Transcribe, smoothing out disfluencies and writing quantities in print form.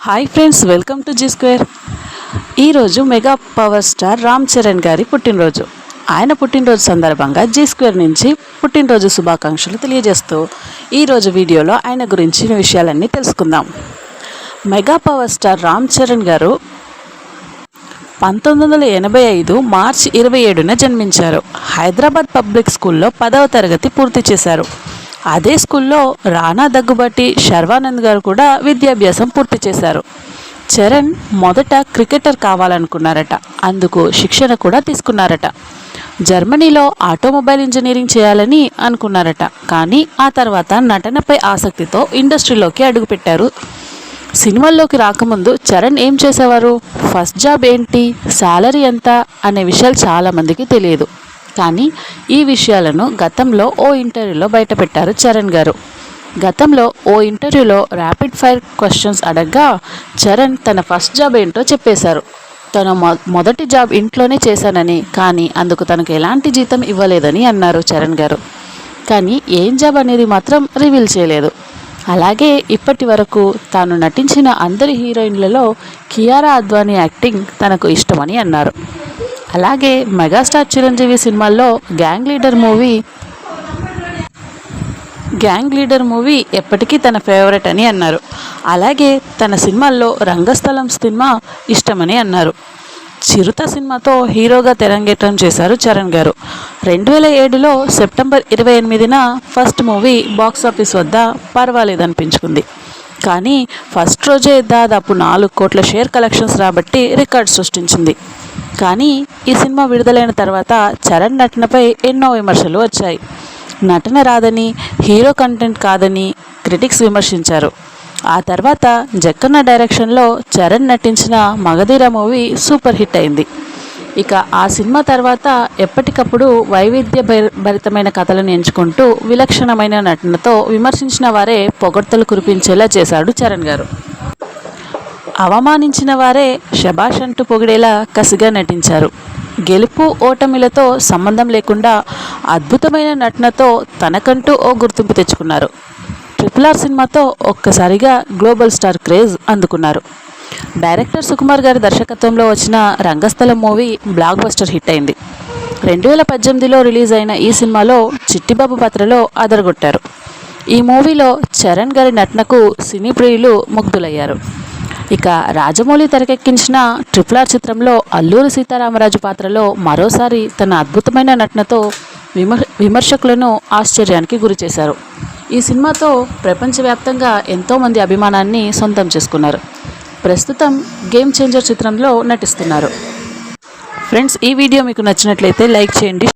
Hi friends, welcome to Zee Square. ఈరోజు mega power star Ram Charan గారి పుట్టినరోజు. ఆయన పుట్టినరోజు సందర్భంగా జీ స్క్వేర్ నుంచి పుట్టినరోజు శుభాకాంక్షలు తెలియజేస్తూ ఈరోజు వీడియోలో ఆయన గురించిన విషయాలన్నీ తెలుసుకుందాం. Mega power star Ram Charan గారు 1985 మార్చి 27న జన్మించారు. హైదరాబాద్ పబ్లిక్ స్కూల్లో 10వ తరగతి పూర్తి చేశారు. అదే స్కూల్లో రానా దగ్గుబాటి శర్వానంద్ గారు కూడా విద్యాభ్యాసం పూర్తి చేశారు. చరణ్ మొదట క్రికెటర్ కావాలనుకున్నారట. అందుకు శిక్షణ కూడా తీసుకున్నారట. జర్మనీలో ఆటోమొబైల్ ఇంజనీరింగ్ చేయాలని అనుకున్నారట. కానీ ఆ తర్వాత నటనపై ఆసక్తితో ఇండస్ట్రీలోకి అడుగుపెట్టారు. సినిమాల్లోకి రాకముందు చరణ్ ఏం చేసేవారు, ఫస్ట్ జాబ్ ఏంటి, శాలరీ ఎంత అనే విషయాలు చాలామందికి తెలియదు. కానీ ఈ విషయాలను గతంలో ఓ ఇంటర్వ్యూలో బయటపెట్టారు చరణ్ గారు. గతంలో ఓ ఇంటర్వ్యూలో ర్యాపిడ్ ఫైర్ క్వశ్చన్స్ అడగ్గా చరణ్ తన ఫస్ట్ జాబ్ ఏంటో చెప్పేశారు. తన మొదటి జాబ్ ఇంట్లోనే చేశానని, కానీ అందుకు తనకు ఎలాంటి జీతం ఇవ్వలేదని అన్నారు చరణ్ గారు. కానీ ఏం జాబ్ అనేది మాత్రం రివీల్ చేయలేదు. అలాగే ఇప్పటి వరకు తాను నటించిన అందరి హీరోయిన్లలో కియారా అద్వానీ యాక్టింగ్ తనకు ఇష్టమని అన్నారు. అలాగే మెగాస్టార్ చిరంజీవి సినిమాల్లో గ్యాంగ్ లీడర్ మూవీ ఎప్పటికీ తన ఫేవరెట్ అని అన్నారు. అలాగే తన సినిమాల్లో రంగస్థలం సినిమా ఇష్టమని అన్నారు. చిరుత సినిమాతో హీరోగా తెరంగేట్రం చేశారు చరణ్ గారు. 2007లో సెప్టెంబర్ 28న ఫస్ట్ మూవీ బాక్సాఫీస్ వద్ద పర్వాలేదనిపించుకుంది. కానీ ఫస్ట్ రోజే దాదాపు 4 కోట్ల షేర్ కలెక్షన్స్ రాబట్టి రికార్డ్ సృష్టించింది. కానీ ఈ సినిమా విడుదలైన తర్వాత చరణ్ నటనపై ఎన్నో విమర్శలు వచ్చాయి. నటన రాదని, హీరో కంటెంట్ కాదని క్రిటిక్స్ విమర్శించారు. ఆ తర్వాత జక్కన్న డైరెక్షన్లో చరణ్ నటించిన మగధీర మూవీ సూపర్ హిట్ అయింది. ఇక ఆ సినిమా తర్వాత ఎప్పటికప్పుడు వైవిధ్య భరితమైన కథలను ఎంచుకుంటూ విలక్షణమైన నటనతో విమర్శించిన వారే పొగడ్తలు కురిపించేలా చేశాడు చరణ్ గారు. అవమానించిన వారే శభాష్ అంటూ పొగిడేలా కసిగా నటించారు. గెలుపు ఓటమిలతో సంబంధం లేకుండా అద్భుతమైన నటనతో తనకంటూ ఓ గుర్తింపు తెచ్చుకున్నారు. RRR సినిమాతో ఒక్కసారిగా గ్లోబల్ స్టార్ క్రేజ్ అందుకున్నారు. డైరెక్టర్ సుకుమార్ గారి దర్శకత్వంలో వచ్చిన రంగస్థలం మూవీ బ్లాక్ బస్టర్ హిట్ అయింది. 2018లో రిలీజ్ అయిన ఈ సినిమాలో చిట్టిబాబు పాత్రలో అదరగొట్టారు. ఈ మూవీలో చరణ్ గారి నటనకు సినీ ప్రియులు ముగ్ధులయ్యారు. ఇక రాజమౌళి తెరకెక్కించిన RRR చిత్రంలో అల్లూరి సీతారామరాజు పాత్రలో మరోసారి తన అద్భుతమైన నటనతో విమర్శకులను ఆశ్చర్యానికి గురిచేశారు. ఈ సినిమాతో ప్రపంచవ్యాప్తంగా ఎంతోమంది అభిమానాన్ని సొంతం చేసుకున్నారు. ప్రస్తుతం గేమ్ చేంజర్ చిత్రంలో నటిస్తున్నారు. ఫ్రెండ్స్, ఈ వీడియో మీకు నచ్చినట్లయితే లైక్ చేయండి.